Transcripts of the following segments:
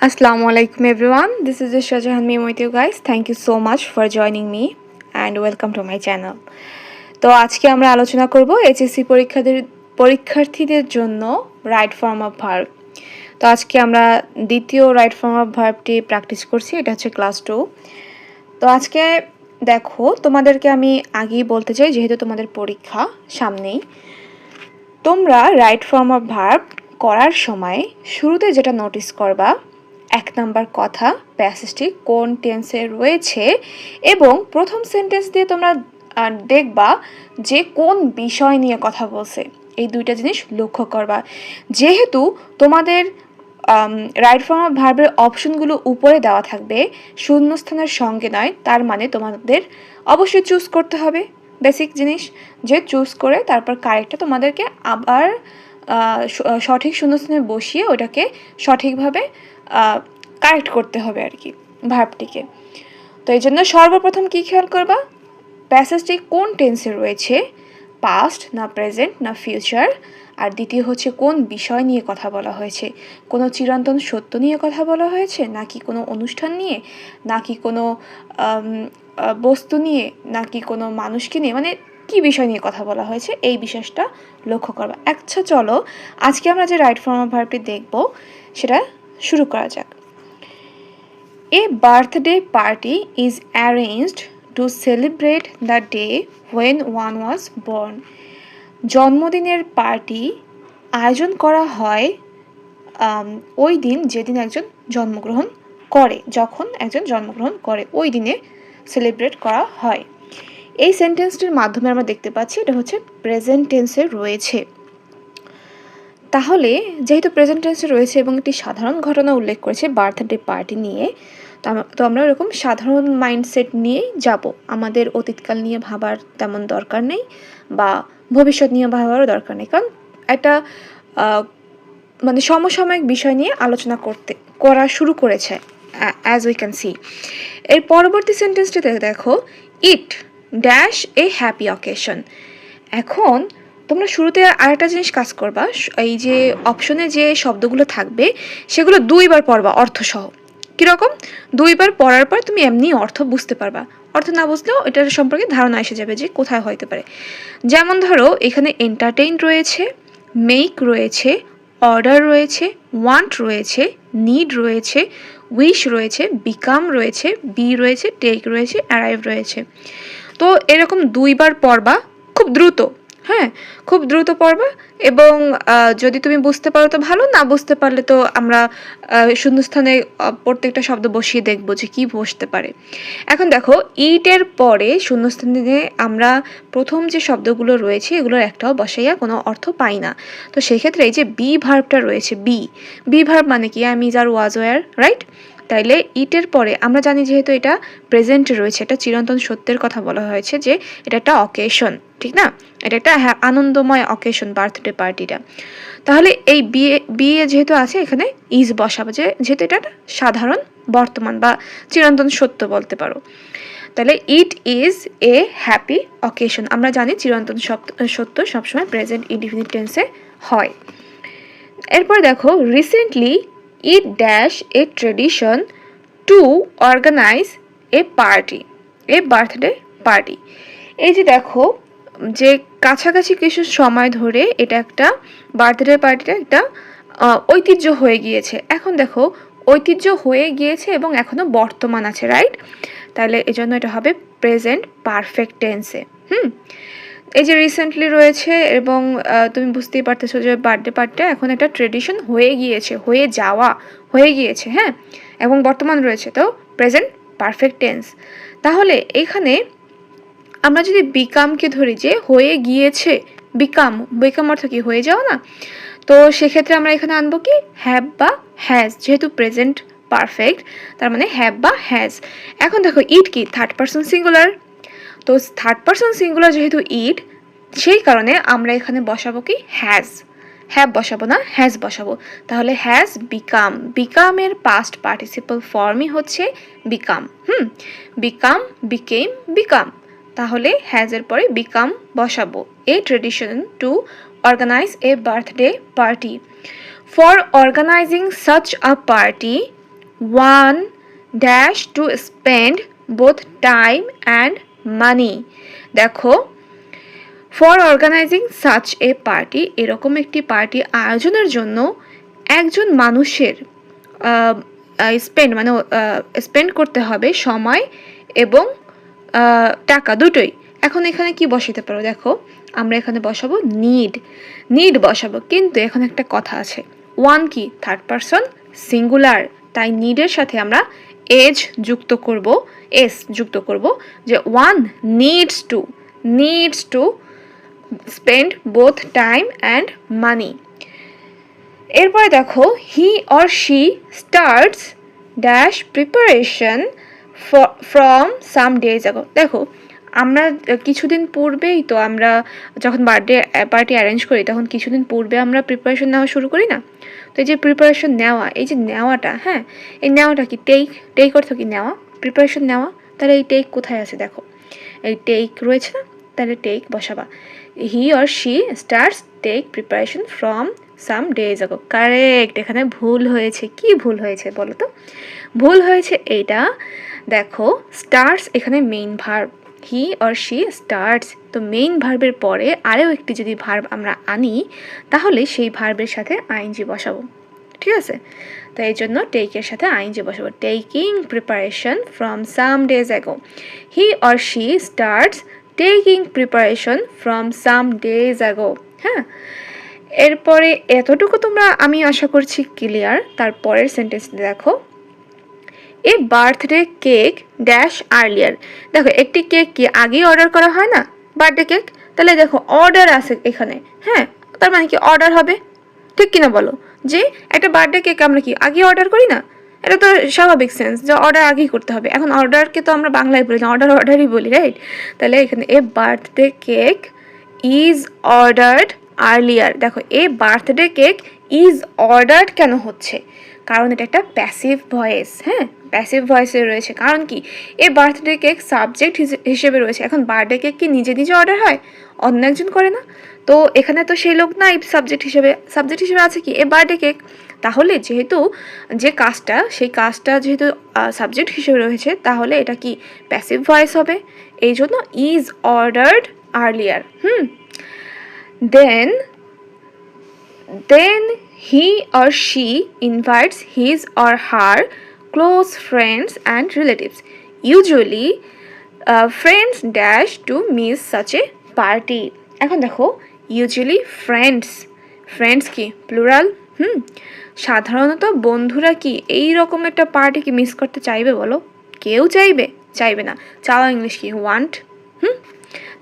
Assalamualaikum everyone. This is Ishra Jahan Meme with you guys. Thank you so much for joining me and welcome to my channel. তো আজকে আমরা আলোচনা করব HSC পরীক্ষার্থীদের জন্য right form of verb. তো আজকে আমরা দ্বিতীয় রাইট ফর্ম অফ ভার্বটি প্র্যাকটিস করছি। এটা হচ্ছে ক্লাস 2। তো আজকে দেখো তোমাদেরকে আমি আগেই বলতে চাই, যেহেতু তোমাদের পরীক্ষা সামনেই, তোমরা রাইট ফর্ম অফ ভার্ব করার সময় শুরুতে যেটা নোটিস করবা, 1 নাম্বার কথা প্যাসেজটি কোন টেন্সে রয়েছে এবং প্রথম সেন্টেন্স দিয়ে তোমরা দেখবা যে কোন বিষয় নিয়ে কথা বলছে। এই দুইটা জিনিস লক্ষ্য করবা। যেহেতু তোমাদের রাইট ফর্ম অফ ভার্বের অপশনগুলো উপরে দেওয়া থাকবে, শূন্যস্থানের সঙ্গে নয়, তার মানে তোমাদের অবশ্যই চুজ করতে হবে। বেসিক জিনিস যে চুজ করে তারপর কারেক্টটা তোমাদেরকে আবার সঠিক শূন্যস্থানে বসিয়ে ওটাকে সঠিকভাবে কারেক্ট করতে হবে আর কি ভার্বটিকে। তো এই জন্য সর্বপ্রথম কী খেয়াল করবা, প্যাসেজটি কোন টেন্সে রয়েছে, পাস্ট না প্রেজেন্ট না ফিউচার, আর দ্বিতীয় হচ্ছে কোন বিষয় নিয়ে কথা বলা হয়েছে, কোনো চিরন্তন সত্য নিয়ে কথা বলা হয়েছে নাকি কোনো অনুষ্ঠান নিয়ে, নাকি কোনো বস্তু নিয়ে, নাকি কোনো মানুষকে নিয়ে, মানে কী বিষয় নিয়ে কথা বলা হয়েছে, এই বিশেষটা লক্ষ্য করবা। আচ্ছা চলো আজকে আমরা যে রাইট ফর্ম অফ ভার্বটি দেখব সেটা শুরু করা যাক। A birthday party is arranged to celebrate the day when one was born. জন্মদিনের পার্টি আয়োজন করা হয় ওই দিন যেদিন একজন জন্মগ্রহণ করে, যখন একজন জন্মগ্রহণ করে ওই দিনে সেলিব্রেট করা হয়। এই সেন্টেন্সটির মাধ্যমে আমরা দেখতে পাচ্ছি এটা হচ্ছে প্রেজেন্ট টেন্সে রয়েছে। তাহলে যেহেতু প্রেজেন্ট টেন্সে রয়েছে এবং একটি সাধারণ ঘটনা উল্লেখ করেছে বার্থডে পার্টি নিয়ে, তো আমরা এরকম সাধারণ মাইন্ডসেট নিয়েই যাব। আমাদের অতীতকাল নিয়ে ভাবার তেমন দরকার নেই বা ভবিষ্যৎ নিয়ে ভাবারও দরকার নেই, কারণ একটা মানে সমসাময়িক বিষয় নিয়ে আলোচনা করা শুরু করেছে অ্যাজ উই ক্যান সি। এর পরবর্তী সেন্টেন্সটিতে দেখো, ইট ড্যাশ এ হ্যাপি অকেশন। এখন তোমরা শুরুতে আরেকটা জিনিস কাজ করবা, এই যে অপশনে যে শব্দগুলো থাকবে সেগুলো 2 বার পড়বা অর্থসহ। কীরকম? 2 বার পড়ার পর তুমি এমনি অর্থ বুঝতে পারবা, অর্থ না বুঝলেও এটার সম্পর্কে ধারণা এসে যাবে যে কোথায় হইতে পারে। যেমন ধরো এখানে এন্টারটেইন রয়েছে, মেক রয়েছে, অর্ডার রয়েছে, ওয়ান্ট রয়েছে, নিড রয়েছে, উইশ রয়েছে, বিকাম রয়েছে, বি রয়েছে, টেক রয়েছে, অ্যারাইভ রয়েছে। তো এরকম 2 বার পড়বা খুব দ্রুত, হ্যাঁ খুব দ্রুত পড়বা। এবং যদি তুমি বুঝতে পারো তো ভালো, না বুঝতে পারলে তো আমরা শূন্যস্থানে প্রত্যেকটা শব্দ বসিয়ে দেখবো যে কি বসতে পারে। এখন দেখো ইটের পরে শূন্যস্থানে আমরা প্রথম যে শব্দগুলো রয়েছে এগুলোর একটাও বসাইয়া কোনো অর্থ পাই না। তো সেক্ষেত্রে এই যে বি ভার্বটা রয়েছে, বি ভার্ব মানে কি, I are was were, right? তাইলে ইটের পরে আমরা জানি যেহেতু এটা প্রেজেন্টে রয়েছে, এটা চিরন্তন সত্যের কথা বলা হয়েছে যে এটা একটা অকেশন, ঠিক না? এটা একটা আনন্দময় অকেশন বার্থডে পার্টিটা। তাহলে এই বিয়ে যেহেতু আছে এখানে ইজ বসাবো, যেহেতু এটা একটা সাধারণ বর্তমান বা চিরন্তন সত্য বলতে পারো। তাহলে it is a happy occasion. আমরা জানি চিরন্তন সত্য সবসময় প্রেজেন্ট ইনডিফিনিট টেন্সে হয়। এরপর দেখো, recently it dash a tradition to organise a party, a birthday party. এই যে দেখো যে কাছাকাছি কিছু সময় ধরে এটা একটা বার্থডে পার্টিটা একটা ঐতিহ্য হয়ে গিয়েছে। এখন দেখো ঐতিহ্য হয়ে গিয়েছে এবং এখনও বর্তমান আছে, রাইট? তাহলে এজন্য এটা হবে প্রেজেন্ট পারফেক্ট টেন্সে। এই যে রিসেন্টলি রয়েছে এবং তুমি বুঝতেই পারতেছো যে বার্থডে পার্টিটা এখন একটা ট্রেডিশন হয়ে গিয়েছে, হয়ে গিয়েছে, হ্যাঁ, এবং বর্তমান রয়েছে, তো প্রেজেন্ট পারফেক্ট টেন্স। তাহলে এখানে আমরা যদি বিকামকে ধরি যে হয়ে গিয়েছে, বিকাম অর্থ কি, হয়ে যাওয়া না? তো সেক্ষেত্রে আমরা এখানে আনবো কি, হ্যাভ বা হ্যাজ। যেহেতু প্রেজেন্ট পারফেক্ট তার মানে হ্যাভ বা হ্যাজ। এখন দেখো ইট কি, থার্ড পারসন সিঙ্গুলার। তো থার্ড পারসন সিঙ্গুলার যেহেতু ইট, সেই কারণে আমরা এখানে বসাবো কি, হ্যাজ। হ্যাভ বসাবো না, হ্যাজ বসাবো। তাহলে হ্যাজ বিকাম, বিকামের পাস্ট পার্টিসিপল ফর্মই হচ্ছে বিকাম। Become, became, become. তাহলে হ্যাজের পরে বিকাম বসাবো। A tradition to organise a birthday party. For organizing such a party one dash to spend both time and money. দেখো, for organizing such a party, এরকম একটি party আয়োজনের জন্য একজন মানুষের স্পেন্ড করতে হবে সময় এবং টাকা দুটোই। এখন এখানে কি বসাতে পারো, দেখো আমরা এখানে বসাবো নিড বসাবো, কিন্তু এখন একটা কথা আছে, ওয়ান কি থার্ড পারসন সিঙ্গুলার, তাই নিডের সাথে আমরা এস যুক্ত করব যে one needs to spend both time and money. এরপরে দেখো, হি or she starts dash preparation from some days আগো। দেখো, আমরা কিছুদিন পূর্বেই তো আমরা যখন বার্থডে পার্টি অ্যারেঞ্জ করি তখন কিছুদিন পূর্বে আমরা প্রিপারেশন নেওয়া শুরু করি না? তো এই যে প্রিপারেশন নেওয়া, এই যে নেওয়াটা, হ্যাঁ, এই নেওয়াটা কি টেক অর্থ কি নেওয়া, প্রিপারেশন নেওয়া। তাহলে এই টেক কোথায় আছে, দেখো এই টেক রয়েছে না, তাহলে টেক বসাবা। He or she starts take preparation from some days ago. Correct. এখানে ভুল হয়েছে, কি ভুল হয়েছে বলো তো? ভুল হয়েছে এইটা, দেখো স্টার্টস এখানে main verb, he or she starts, তো মেইন ভার্বের পরে আরও একটি যদি ভার্ব আমরা আনি তাহলে সেই ভার্বের সাথে আইএনজি বসাবো, ঠিক আছে? তো এই জন্য টেকের সাথে আইএনজি বসাবো, taking preparation from some days ago. He or she starts taking preparation from some days ago. হ্যাঁ, এরপরে এতটুকু তোমরা আমি আশা করছি ক্লিয়ার। তারপরের সেন্টেন্সটি দেখো, a birthday cake dash earlier. দেখো, একটি কেক কি আগেই অর্ডার করা হয় না, বার্থডে কেক? তাহলে দেখো অর্ডার আছে এখানে, হ্যাঁ, তার মানে কি অর্ডার হবে, ঠিক কিনা বলো? যে একটা বার্থডে কেক আমরা কি আগে অর্ডার করি না? এটা তো স্বাভাবিক সেন্স যে অর্ডার আগেই করতে হবে। এখন অর্ডারকে তো আমরা বাংলায় বলি না, অর্ডারই বলি, রাইট? তাহলে এখানে a birthday cake is ordered earlier. দেখো, a birthday cake is ordered কেন হচ্ছে? কারণ এটা একটা প্যাসিভ ভয়েস, হ্যাঁ, প্যাসিভ ভয়েসে রয়েছে। কারণ কি, এ বার্থডে কেক সাবজেক্ট হিসেবে রয়েছে। এখন বার্থডে কেক কি নিজে নিজে অর্ডার হয়? অন্য একজন করে না? তো এখানে তো সেই লোক নাই সাবজেক্ট হিসেবে আছে কি এ বার্থডে কেক। তাহলে যেহেতু যে কাজটা, সেই কাজটা যেহেতু সাবজেক্ট হিসেবে রয়েছে, তাহলে এটা কি প্যাসিভ ভয়েস হবে। এই জন্য is ordered earlier. Then he or she invites his or her close friends and relatives. Usually, friends dash to miss such a party. এখন দেখো, ইউজুয়ালি ফ্রেন্ডস কি প্লুরাল? সাধারণত বন্ধুরা কি এই রকম একটা পার্টি কি মিস করতে চাইবে বলো? কেউ চাইবে না। চাওয়া ইংলিশ কি ওয়ান্ট।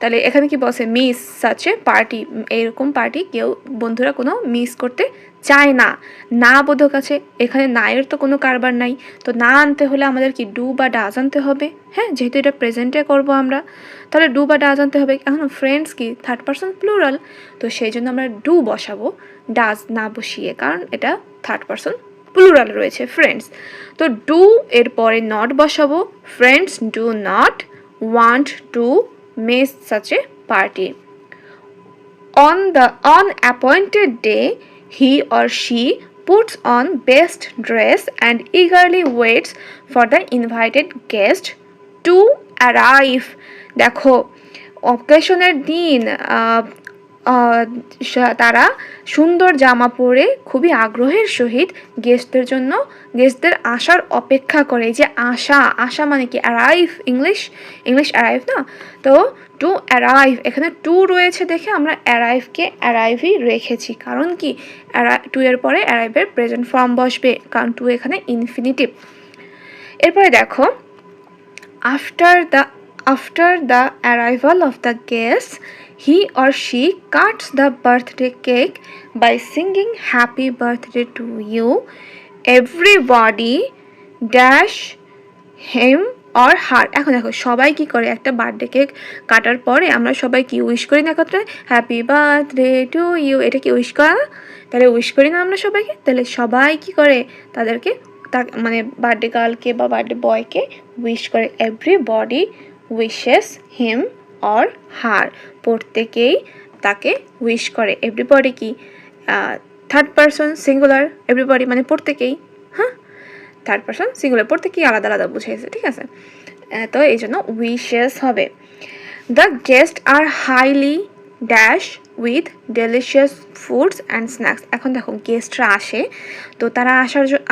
তাহলে এখানে কি বলছে, মিস সাচ এ পার্টি, এরকম পার্টি কেউ বন্ধুরা কোনো মিস করতে চায় না। না বোধক আছে, এখানে না এর তো কোনো কারবার নাই, তো না আনতে হলে আমাদের কি ডু বা ডাজ আনতে হবে, হ্যাঁ, যেহেতু এটা প্রেজেন্টে করব আমরা, তাহলে ডু বা ডাজ আনতে হবে। এখন ফ্রেন্ডস কি থার্ড পারসন প্লুরাল, তো সেই জন্য আমরা ডু বসাবো ডাজ না বসিয়ে, কারণ এটা থার্ড পারসন প্লুরাল রয়েছে ফ্রেন্ডস। তো ডু এর পরে নট বসাবো, friends do not want to miss such a party. On the appointed day, he or she puts on best dress and eagerly waits for the invited guest to arrive. দেখো, অকেশনের দিন তারা সুন্দর জামা পরে খুবই আগ্রহের সহিত গেস্টদের আসার অপেক্ষা করে। যে আশা মানে কি অ্যারাইভ, ইংলিশ অ্যারাইভ না, তো টু অ্যারাইভ, এখানে টু রয়েছে দেখে আমরা অ্যারাইভকে অ্যারাইভই রেখেছি। কারণ কি, টু এর পরে অ্যারাইভের প্রেজেন্ট ফর্ম বসবে, কারণ টু এখানে ইনফিনিটিভ। এরপরে দেখো, after the arrival of the guests, he or she cuts the birthday cake by singing happy birthday to you. Everybody dash him or her. এখন দেখো, সবাই কি করে, একটা বার্থডে কেক কাটার পরে আমরা সবাই কি উইশ করি না একত্রে, হ্যাপি বার্থডে টু ইউ, এটা কি উইশ করা না? তাহলে উইশ করি না আমরা সবাইকে? তাহলে সবাই কি করে, তাদেরকে মানে বার্থডে গার্লকে বা বার্থডে বয়কে উইশ করে। Everybody wishes him or her, প্রত্যেকেই তাকে উইশ করে। এভরিবডি কি থার্ড পারসন সিঙ্গুলার, এভরিবডি মানে প্রত্যেকেই। হ্যাঁ, থার্ড পারসন সিঙ্গুলার, প্রত্যেকই আলাদা আলাদা বুঝাইছে, ঠিক আছে। তো এই জন্য উইশেস হবে। The guest are highly dash with delicious foods and snacks. এখন দেখো গেস্টরা আসে, তো তারা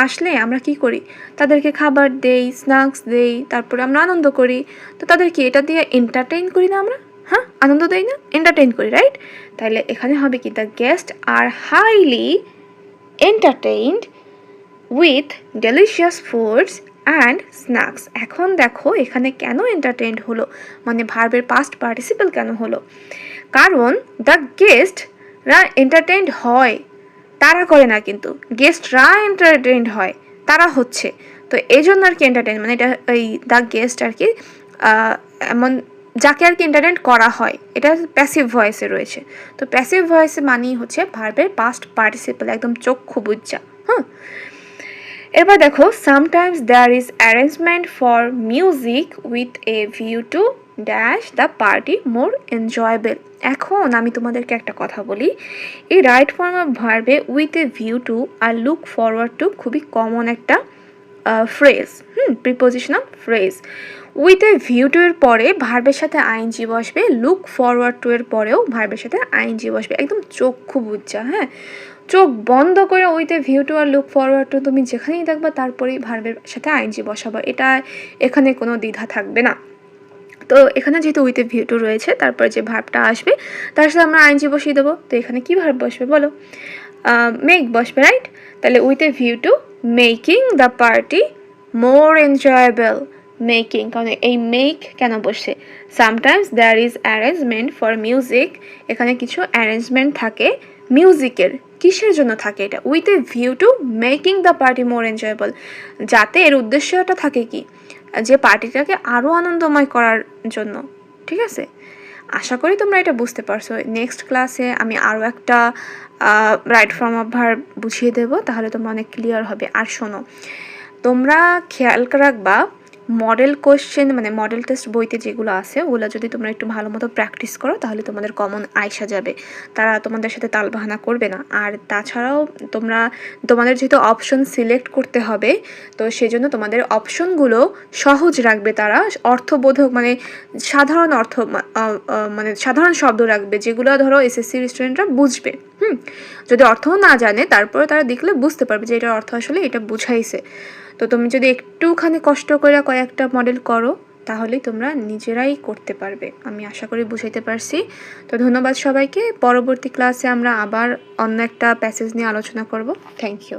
আসলে আমরা কি করি, তাদেরকে খাবার দেই, স্ন্যাক্স দেই, তারপরে আমরা আনন্দ করি। তো তাদেরকে এটা দিয়ে এন্টারটেইন করি না আমরা? হ্যাঁ, আনন্দ দেই না, এন্টারটেইন করি, রাইট? তাহলে এখানে হবে কি, the guest are highly entertained with delicious foods and snacks. এখন দেখো এখানে কেন এন্টারটেইনড হলো, মানে ভার্বের পাস্ট পার্টিসিপল কেন হলো, কারণ দ্য গেস্টরা এন্টারটেইনড হয়, তারা করে না, কিন্তু গেস্টরা এন্টারটেইনড হয়, তারা হচ্ছে। তো এই জন্য আর কি এন্টারটেইন, মানে এটা এই দ্য গেস্ট আর কি এমন যাকে আর কি এন্টারটেইন করা হয়, এটা প্যাসিভ ভয়েসে রয়েছে। তো প্যাসিভ ভয়েসে মানেই হচ্ছে ভার্বের পাস্ট পার্টিসিপল, একদম চক্ষু বুঝা। হ্যাঁ, এবার দেখো sometimes there is arrangement for music with a view to dash the party more enjoyable. এখন আমি তোমাদেরকে একটা কথা বলি, এই রাইট ফর্ম অফ ভার্বে উইথ এ ভিউ টু আর লুক ফরওয়ার্ড টু খুবই কমন একটা phrase, prepositional phrase. With a view to এর পরে ভার্বের সাথে আইএনজি বসবে, লুক ফরওয়ার্ড টু এর পরেও ভার্বের সাথে আইএনজি বসবে, একদম চক্ষু বুঝা। হ্যাঁ, চোখ বন্ধ করে উইথ এ ভিউ টু আর লুক ফরওয়ার্ড টু তুমি যেখানেই দেখবা তারপরেই ভার্বের সাথে আইএনজি বসাবো, এটা এখানে কোনো দ্বিধা থাকবে না। তো এখানে যেহেতু উইথ এ ভিউ টু রয়েছে, তারপরে যে ভার্বটা আসবে তার সাথে আমরা আইএনজি বসিয়ে দেবো। তো এখানে কি ভার্ব বসবে বলো, মেক বসবে, রাইট? তাহলে with a view to making the party more enjoyable. Making, কারণ এই মেক কেন বসছে, sometimes there is arrangement for music, এখানে কিছু অ্যারেঞ্জমেন্ট থাকে মিউজিকের, কিসের জন্য থাকে এটা, with a view to making the party more enjoyable, যাতে এর উদ্দেশ্যটা থাকে কি, যে পার্টিটাকে আরও আনন্দময় করার জন্য, ঠিক আছে? আশা করি তোমরা এটা বুঝতে পারছো। নেক্সট ক্লাসে আমি আরও একটা রাইট ফর্ম অফ ভার্ব বুঝিয়ে দেবো, তাহলে তোমরা অনেক ক্লিয়ার হবে। আর শোনো, তোমরা খেয়াল রাখবা মডেল কোশ্চেন, মানে মডেল টেস্ট বইতে যেগুলো আছে ওগুলো যদি তোমরা একটু ভালো মতো প্র্যাকটিস করো, তাহলে তোমাদের কমন আইসা যাবে, তারা তোমাদের সাথে তালবাহানা করবে না। আর তাছাড়াও তোমাদের যেহেতু অপশন সিলেক্ট করতে হবে, তো সেজন্য তোমাদের অপশনগুলো সহজ রাখবে তারা, অর্থবোধক, মানে সাধারণ অর্থ, মানে সাধারণ শব্দ রাখবে, যেগুলো ধরো এসএসসি স্টুডেন্টরা বুঝবে। যদি অর্থও না জানে, তারপরে তারা দেখলে বুঝতে পারবে যে এটার অর্থ আসলে এটা বুঝাইছে। তো তুমি যদি একটুখানি কষ্ট করে কয়েকটা মডেল করো, তাহলেই তোমরা নিজেরাই করতে পারবে। আমি আশা করি বুঝাইতে পারছি। তো ধন্যবাদ সবাইকে। পরবর্তী ক্লাসে আমরা আবার অন্য একটা প্যাসেজ নিয়ে আলোচনা করব। Thank you.